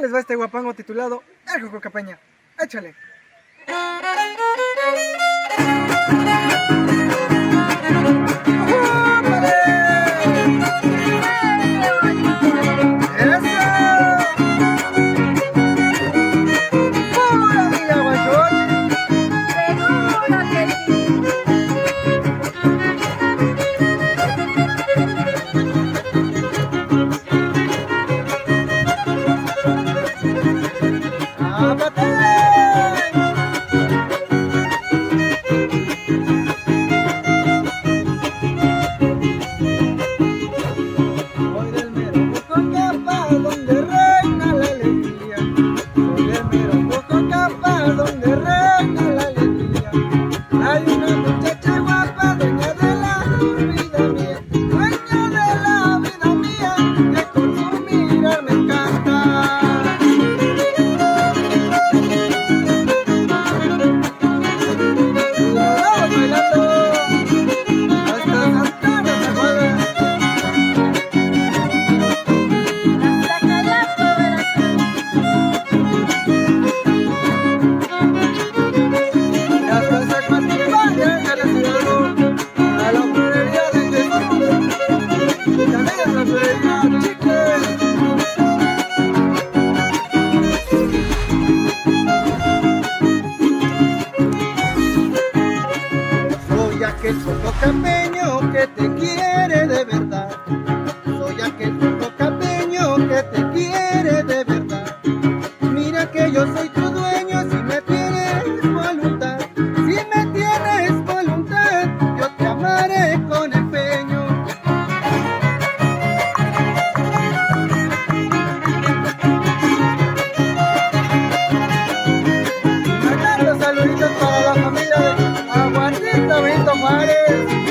les va este guapango titulado El Jojocapeña. Échale. Donde reina la alegría, hay una muchacha guapa, dueña de la vida mía, dueña de la vida mía, que con su mirar me encanta. Y nos vamos bailando hasta Santana se juega. Soy aquel jojocapeño que te quiere de verdad. Soy aquel jojocapeño que te quiere de verdad. Mira que yo soy tu dueño si me tienes voluntad. Si me tienes voluntad, yo te amaré con empeño. Mandando saluditos para la familia de Aguantito Benito Juárez.